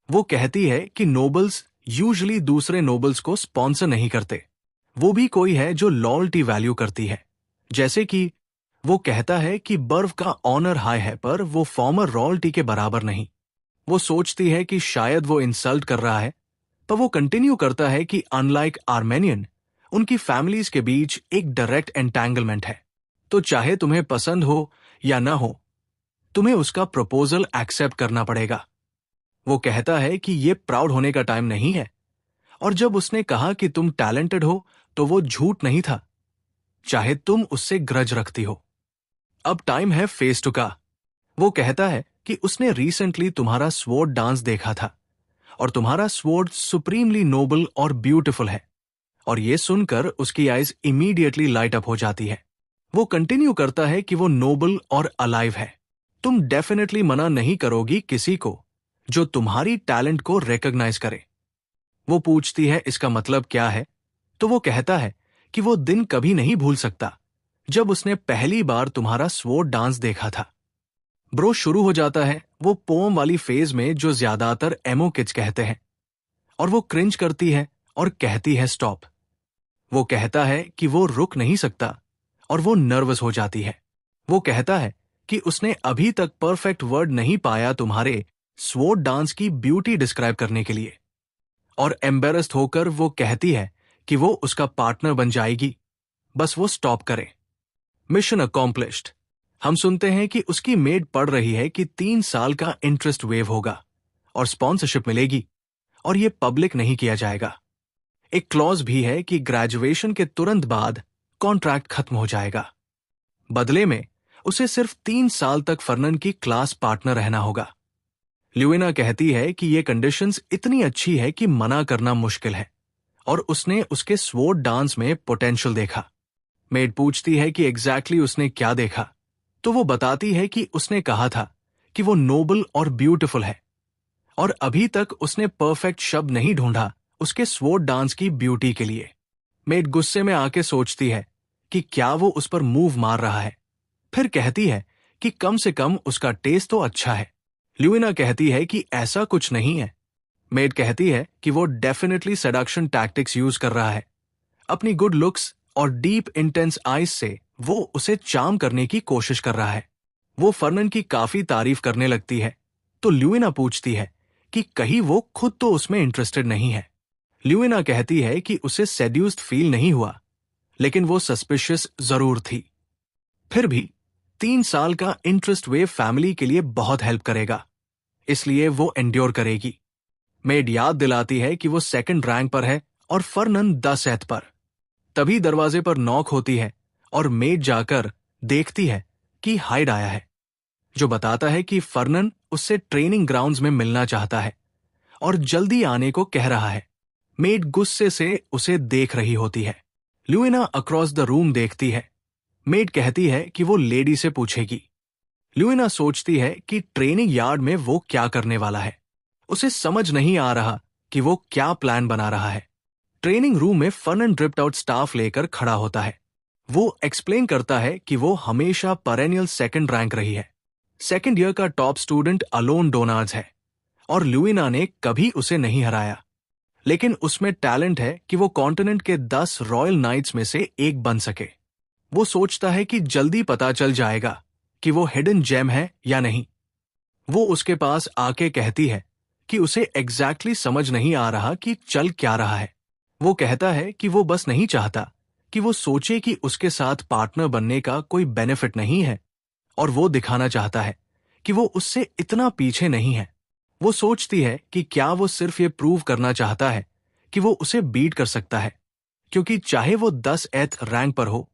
वो कहती है कि नोबल्स यूजुअली दूसरे नोबल्स को स्पॉन्सर नहीं करते। वो भी कोई है जो लॉयल्टी वैल्यू करती है। जैसे कि वो कहता है कि बर्फ का ऑनर हाई है पर वो फॉर्मर रॉयल्टी के बराबर नहीं। वो सोचती है कि शायद वो इंसल्ट कर रहा है, पर वो कंटिन्यू करता है कि अनलाइक आर्मेनियन, उनकी फैमिलीज के बीच एक डायरेक्ट एंटैंगलमेंट है। तो चाहे तुम्हें पसंद हो या ना हो, तुम्हें उसका प्रपोजल एक्सेप्ट करना पड़ेगा। वो कहता है कि ये प्राउड होने का टाइम नहीं है, और जब उसने कहा कि तुम टैलेंटेड हो तो वो झूठ नहीं था, चाहे तुम उससे ग्रज रखती हो। अब टाइम है फेस टू का। वो कहता है कि उसने रिसेंटली तुम्हारा स्वॉर्ड डांस देखा था और तुम्हारा स्वॉर्ड सुप्रीमली नोबल और ब्यूटीफुल है, और ये सुनकर उसकी आइज इमीडिएटली लाइट अप हो जाती है। वो कंटिन्यू करता है कि वो नोबल और अलाइव है। तुम डेफिनेटली मना नहीं करोगी किसी को जो तुम्हारी टैलेंट को रिकॉग्नाइज करे। वो पूछती है इसका मतलब क्या है, तो वो कहता है कि वो दिन कभी नहीं भूल सकता जब उसने पहली बार तुम्हारा स्वॉर्ड डांस देखा था। ब्रो शुरू हो जाता है वो पोम वाली फेज में जो ज्यादातर एमो किड्स कहते हैं, और वो क्रिंज करती है और कहती है स्टॉप। वो कहता है कि वो रुक नहीं सकता और वो नर्वस हो जाती है। वो कहता है कि उसने अभी तक परफेक्ट वर्ड नहीं पाया तुम्हारे स्वॉर्ड डांस की ब्यूटी डिस्क्राइब करने के लिए, और एम्बेरस्ड होकर वो कहती है कि वो उसका पार्टनर बन जाएगी, बस वो स्टॉप करे। Mission accomplished. हम सुनते हैं कि उसकी मेड पढ़ रही है कि 3 साल का इंटरेस्ट वेव होगा और स्पॉन्सरशिप मिलेगी, और ये पब्लिक नहीं किया जाएगा। एक क्लॉज भी है कि ग्रेजुएशन के तुरंत बाद कॉन्ट्रैक्ट खत्म हो जाएगा। बदले में उसे सिर्फ 3 साल तक फर्नन की क्लास पार्टनर रहना होगा। ल्यूइना कहती है कि ये कंडीशंस इतनी अच्छी है कि मना करना मुश्किल है, और उसने उसके स्वॉर्ड डांस में पोटेंशियल देखा। मेड पूछती है कि एग्जैक्टली उसने क्या देखा, तो वो बताती है कि उसने कहा था कि वो नोबल और ब्यूटीफुल है, और अभी तक उसने परफेक्ट शब्द नहीं ढूंढा उसके स्वॉर्ड डांस की ब्यूटी के लिए। मेड गुस्से में आके सोचती है कि क्या वो उस पर मूव मार रहा है, फिर कहती है कि कम से कम उसका टेस्ट तो अच्छा है। ल्यूइना कहती है कि ऐसा कुछ नहीं है। मेड कहती है कि वो डेफिनेटली सेडक्शन टैक्टिक्स यूज कर रहा है। अपनी गुड लुक्स और डीप इंटेंस आईज से वो उसे चार्म करने की कोशिश कर रहा है। वो फर्नन की काफी तारीफ करने लगती है, तो ल्यूइना पूछती है कि कहीं वो खुद तो उसमें इंटरेस्टेड नहीं है। ल्यूइना कहती है कि उसे सेड्यूस्ड फील नहीं हुआ, लेकिन वो सस्पिशियस जरूर थी। फिर भी 3 साल का इंटरेस्ट वेव फैमिली के लिए बहुत हेल्प करेगा, इसलिए वो एंड्योर करेगी। मेड याद दिलाती है कि वो सेकंड रैंक पर है और फर्नन 10th पर। तभी दरवाजे पर नॉक होती है और मेड जाकर देखती है कि हाइड आया है, जो बताता है कि फर्नन उससे ट्रेनिंग ग्राउंड्स में मिलना चाहता है और जल्दी आने को कह रहा है। मेड गुस्से से उसे देख रही होती है। ल्यूइना अक्रॉस द रूम देखती है। मेड कहती है कि वो लेडी से पूछेगी। ल्यूइना सोचती है कि ट्रेनिंग यार्ड में वो क्या करने वाला है। उसे समझ नहीं आ रहा कि वो क्या प्लान बना रहा है। ट्रेनिंग रूम में फर्नन ड्रिप्ड आउट स्टाफ लेकर खड़ा होता है। वो एक्सप्लेन करता है कि वो हमेशा पेरेनियल सेकंड रैंक रही है, सेकंड ईयर का टॉप स्टूडेंट अलोन डोनार्ड्स है, और ल्यूइना ने कभी उसे नहीं हराया। लेकिन उसमें टैलेंट है कि वो कॉन्टिनेंट के 10 रॉयल नाइट्स में से एक बन सके। वो सोचता है कि जल्दी पता चल जाएगा कि वो हिडन जेम है या नहीं। वो उसके पास आके कहती है कि उसे एग्जैक्टली समझ नहीं आ रहा कि चल क्या रहा है। वो कहता है कि वो बस नहीं चाहता कि वो सोचे कि उसके साथ पार्टनर बनने का कोई बेनिफिट नहीं है, और वो दिखाना चाहता है कि वो उससे इतना पीछे नहीं है। वो सोचती है कि क्या वो सिर्फ ये प्रूव करना चाहता है कि वो उसे बीट कर सकता है, क्योंकि चाहे वो 10th रैंक पर हो,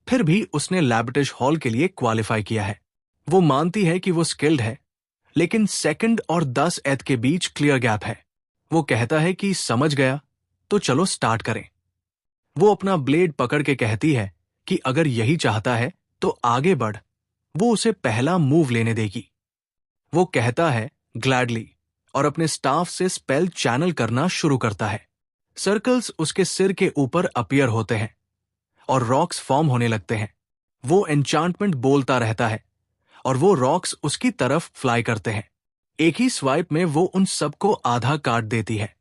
फिर भी उसने लैबटिश हॉल के लिए क्वालिफाई किया है। वो मानती है कि वो स्किल्ड है, लेकिन सेकंड और 10th के बीच क्लियर गैप है। वो कहता है कि समझ गया, तो चलो स्टार्ट करें। वो अपना ब्लेड पकड़ के कहती है कि अगर यही चाहता है तो आगे बढ़, वो उसे पहला मूव लेने देगी। वो कहता है ग्लैडली, और अपने स्टाफ से स्पेल चैनल करना शुरू करता है। सर्कल्स उसके सिर के ऊपर अपीयर होते हैं और रॉक्स फॉर्म होने लगते हैं। वो एन्चांटमेंट बोलता रहता है और वो रॉक्स उसकी तरफ फ्लाई करते हैं। एक ही स्वाइप में वो उन सबको आधा काट देती है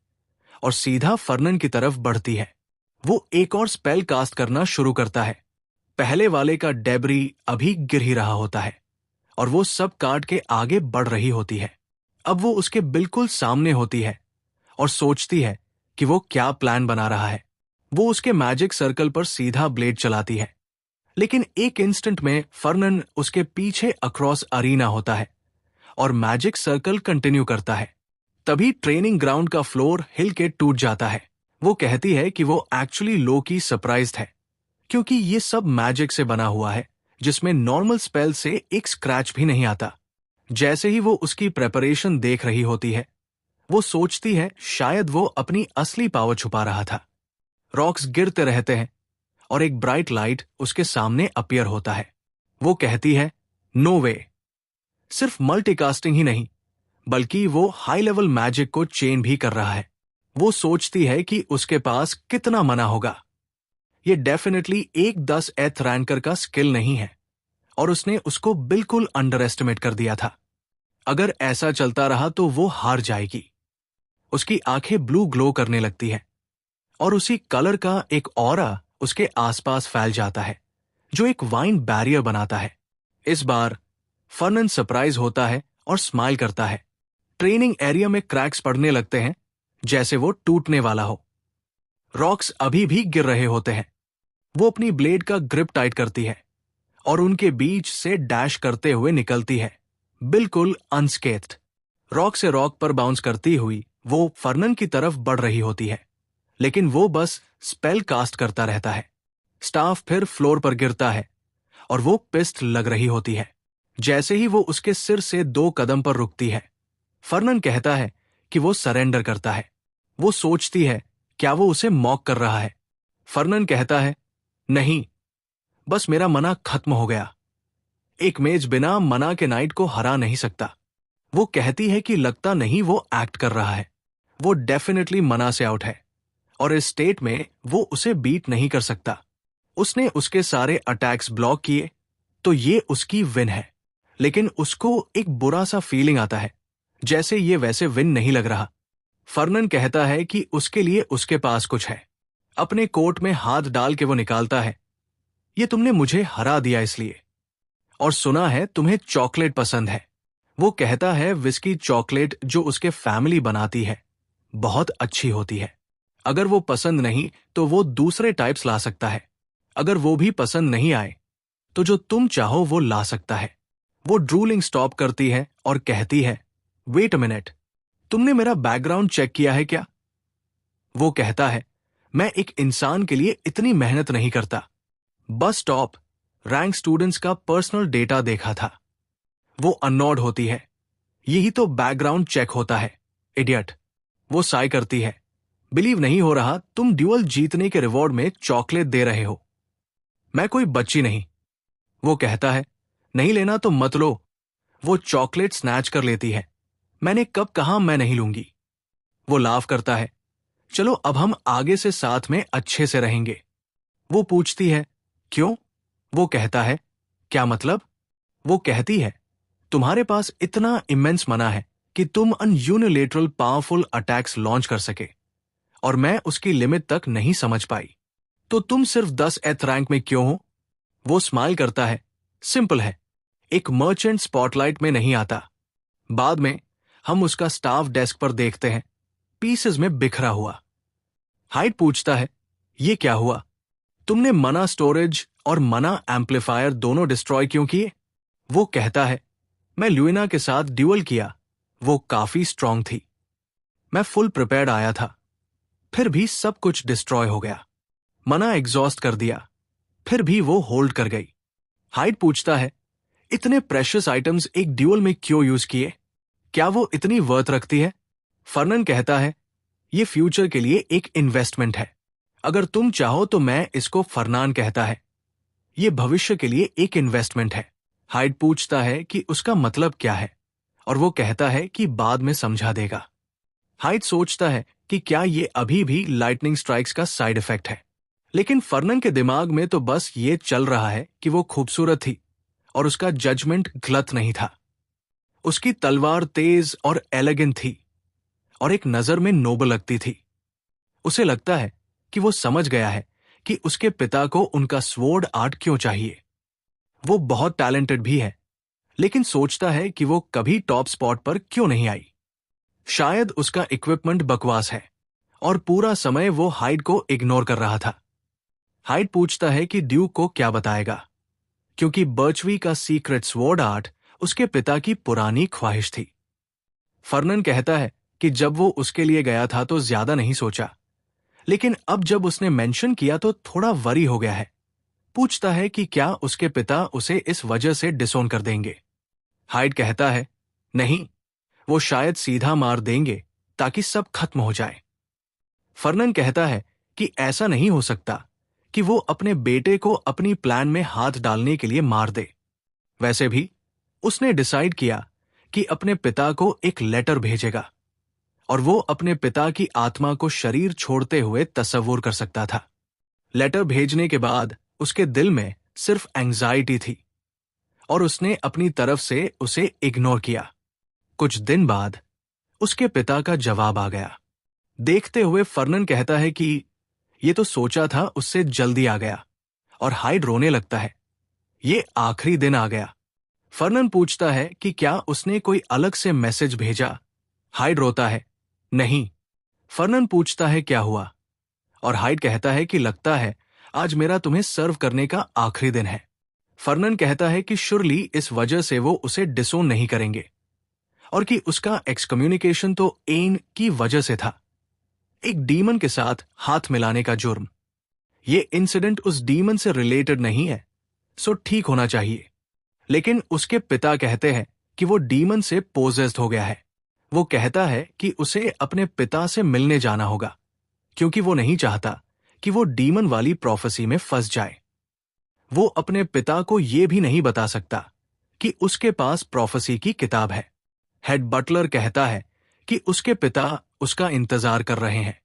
और सीधा फर्नन की तरफ बढ़ती है। वो एक और स्पेल कास्ट करना शुरू करता है। पहले वाले का डेब्री अभी गिर ही रहा होता है और वो सब काट के आगे बढ़ रही होती है। अब वो उसके बिल्कुल सामने होती है और सोचती है कि वो क्या प्लान बना रहा है। वो उसके मैजिक सर्कल पर सीधा ब्लेड चलाती है, लेकिन एक इंस्टेंट में फर्नन उसके पीछे अक्रॉस अरीना होता है और मैजिक सर्कल कंटिन्यू करता है। तभी ट्रेनिंग ग्राउंड का फ्लोर हिल के टूट जाता है। वो कहती है कि वो एक्चुअली लो की सरप्राइज्ड है, क्योंकि ये सब मैजिक से बना हुआ है जिसमें नॉर्मल स्पेल से एक स्क्रैच भी नहीं आता। जैसे ही वो उसकी प्रेपरेशन देख रही होती है, वो सोचती है शायद वो अपनी असली पावर छुपा रहा था। रॉक्स गिरते रहते हैं और एक ब्राइट लाइट उसके सामने अपीयर होता है। वो कहती है नो वे। सिर्फ मल्टीकास्टिंग ही नहीं, बल्कि वो हाई लेवल मैजिक को चेन भी कर रहा है। वो सोचती है कि उसके पास कितना मना होगा। ये डेफिनेटली एक 10th रैंकर का स्किल नहीं है और उसने उसको बिल्कुल अंडर एस्टिमेट कर दिया था। अगर ऐसा चलता रहा तो वो हार जाएगी। उसकी आंखें ब्लू ग्लो करने लगती है और उसी कलर का एक ऑरा उसके आसपास फैल जाता है, जो एक वाइन बैरियर बनाता है। इस बार फर्नन सरप्राइज होता है और स्माइल करता है। ट्रेनिंग एरिया में क्रैक्स पड़ने लगते हैं, जैसे वो टूटने वाला हो। रॉक्स अभी भी गिर रहे होते हैं। वो अपनी ब्लेड का ग्रिप टाइट करती है और उनके बीच से डैश करते हुए निकलती है, बिल्कुल अनस्केथ्ड। रॉक से रॉक पर बाउंस करती हुई वो फर्नन की तरफ बढ़ रही होती है, लेकिन वो बस स्पेल कास्ट करता रहता है। स्टाफ फिर फ्लोर पर गिरता है और वो पिस्ट लग रही होती है। जैसे ही वो उसके सिर से 2 कदम पर रुकती है, फर्नन कहता है कि वो सरेंडर करता है। वो सोचती है, क्या वो उसे मॉक कर रहा है? फर्नन कहता है, नहीं, बस मेरा मना खत्म हो गया। एक मेज बिना मना के नाइट को हरा नहीं सकता। वो कहती है कि लगता नहीं वो एक्ट कर रहा है। वो डेफिनेटली मना से आउट है और इस स्टेट में वो उसे बीट नहीं कर सकता। उसने उसके सारे अटैक्स ब्लॉक किए, तो ये उसकी विन है। लेकिन उसको एक बुरा सा फीलिंग आता है, जैसे ये वैसे विन नहीं लग रहा। फर्नन कहता है कि उसके लिए उसके पास कुछ है। अपने कोट में हाथ डाल के वो निकालता है, ये तुमने मुझे हरा दिया इसलिए, और सुना है तुम्हें चॉकलेट पसंद है। वो कहता है विस्की चॉकलेट जो उसके फैमिली बनाती है बहुत अच्छी होती है। अगर वो पसंद नहीं तो वो दूसरे टाइप्स ला सकता है। अगर वो भी पसंद नहीं आए तो जो तुम चाहो वो ला सकता है। वो ड्रूलिंग स्टॉप करती है और कहती है, वेट अ मिनट, तुमने मेरा बैकग्राउंड चेक किया है क्या? वो कहता है, मैं एक इंसान के लिए इतनी मेहनत नहीं करता। बस स्टॉप रैंक स्टूडेंट्स का पर्सनल डेटा देखा था। वो अननॉड होती है, यही तो बैकग्राउंड चेक होता है, इडियट। वो साई करती है, बिलीव नहीं हो रहा तुम ड्यूअल जीतने के रिवॉर्ड में चॉकलेट दे रहे हो। मैं कोई बच्ची नहीं। वो कहता है, नहीं लेना तो मत लो। वो चॉकलेट स्नैच कर लेती है। मैंने कब कहा मैं नहीं लूंगी। वो लाफ करता है, चलो अब हम आगे से साथ में अच्छे से रहेंगे। वो पूछती है, क्यों? वो कहता है, क्या मतलब? वो कहती है, तुम्हारे पास इतना इमेंस मना है कि तुम अन यूनिलेटरल पावरफुल अटैक्स लॉन्च कर सके, और मैं उसकी लिमिट तक नहीं समझ पाई। तो तुम सिर्फ 10th रैंक में क्यों हो? वो स्माइल करता है, सिंपल है, एक मर्चेंट स्पॉटलाइट में नहीं आता। बाद में हम उसका स्टाफ डेस्क पर देखते हैं, पीसेस में बिखरा हुआ। हाइड पूछता है, ये क्या हुआ? तुमने मना स्टोरेज और मना एम्पलीफायर दोनों डिस्ट्रॉय क्यों किए? वो कहता है, मैं ल्यूइना के साथ ड्यूअल किया, वो काफी स्ट्रांग थी। मैं फुल प्रिपेयर्ड आया था, फिर भी सब कुछ डिस्ट्रॉय हो गया। मना एग्जॉस्ट कर दिया, फिर भी वो होल्ड कर गई। हाइड पूछता है, इतने प्रेशियस आइटम्स एक ड्यूअल में क्यों यूज किए? क्या वो इतनी वर्थ रखती है? फर्नन कहता है, ये फ्यूचर के लिए एक इन्वेस्टमेंट है। अगर तुम चाहो तो मैं इसको फरनान कहता है, ये भविष्य के लिए एक इन्वेस्टमेंट है। हाइड पूछता है कि उसका मतलब क्या है, और वो कहता है कि बाद में समझा देगा। हाइड सोचता है कि क्या ये अभी भी लाइटनिंग स्ट्राइक्स का साइड इफेक्ट है, लेकिन फर्नन के दिमाग में तो बस ये चल रहा है कि वो खूबसूरत थी और उसका जजमेंट गलत नहीं था। उसकी तलवार तेज और एलिगेंट थी और एक नजर में नोबल लगती थी। उसे लगता है कि वो समझ गया है कि उसके पिता को उनका स्वॉर्ड आर्ट क्यों चाहिए। वो बहुत टैलेंटेड भी है, लेकिन सोचता है कि वो कभी टॉप स्पॉट पर क्यों नहीं आई। शायद उसका इक्विपमेंट बकवास है और पूरा समय वो हाइड को इग्नोर कर रहा था। हाइड पूछता है कि ड्यूक को क्या बताएगा, क्योंकि बर्चवी का सीक्रेट स्वॉर्ड आर्ट उसके पिता की पुरानी ख्वाहिश थी। फर्नन कहता है कि जब वो उसके लिए गया था तो ज्यादा नहीं सोचा, लेकिन अब जब उसने मेंशन किया तो थोड़ा वरी हो गया है। पूछता है कि क्या उसके पिता उसे इस वजह से डिसोन कर देंगे। हाइड कहता है, नहीं, वो शायद सीधा मार देंगे ताकि सब खत्म हो जाए। फर्नन कहता है कि ऐसा नहीं हो सकता कि वो अपने बेटे को अपनी प्लान में हाथ डालने के लिए मार दे। वैसे भी उसने डिसाइड किया कि अपने पिता को एक लेटर भेजेगा, और वो अपने पिता की आत्मा को शरीर छोड़ते हुए तस्वुर कर सकता था। लेटर भेजने के बाद उसके दिल में सिर्फ एंजाइटी थी और उसने अपनी तरफ से उसे इग्नोर किया। कुछ दिन बाद उसके पिता का जवाब आ गया। देखते हुए फर्नन कहता है कि ये तो सोचा था उससे जल्दी आ गया, और हाइड रोने लगता है। ये आखिरी दिन आ गया। फर्नन पूछता है कि क्या उसने कोई अलग से मैसेज भेजा हाइड रोता है, नहीं। फर्नन पूछता है क्या हुआ, और हाइड कहता है कि लगता है आज मेरा तुम्हें सर्व करने का आखिरी दिन है। फर्नन कहता है कि शुरली इस वजह से वो उसे डिसोन नहीं करेंगे, और कि उसका एक्सकम्युनिकेशन तो एन की वजह से था, एक डीमन के साथ हाथ मिलाने का जुर्म। ये इंसिडेंट उस डीमन से रिलेटेड नहीं है, सो ठीक होना चाहिए। लेकिन उसके पिता कहते हैं कि वो डीमन से पोजेस्ड हो गया है। वो कहता है कि उसे अपने पिता से मिलने जाना होगा, क्योंकि वो नहीं चाहता कि वो डीमन वाली प्रोफेसी में फंस जाए। वो अपने पिता को ये भी नहीं बता सकता कि उसके पास प्रोफेसी की किताब है। हेड बटलर कहता है कि उसके पिता उसका इंतजार कर रहे हैं।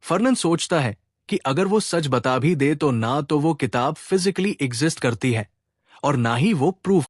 फर्नन सोचता है कि अगर वो सच बता भी दे तो ना तो वो किताब फिजिकली एग्जिस्ट करती है और ना ही वो प्रूव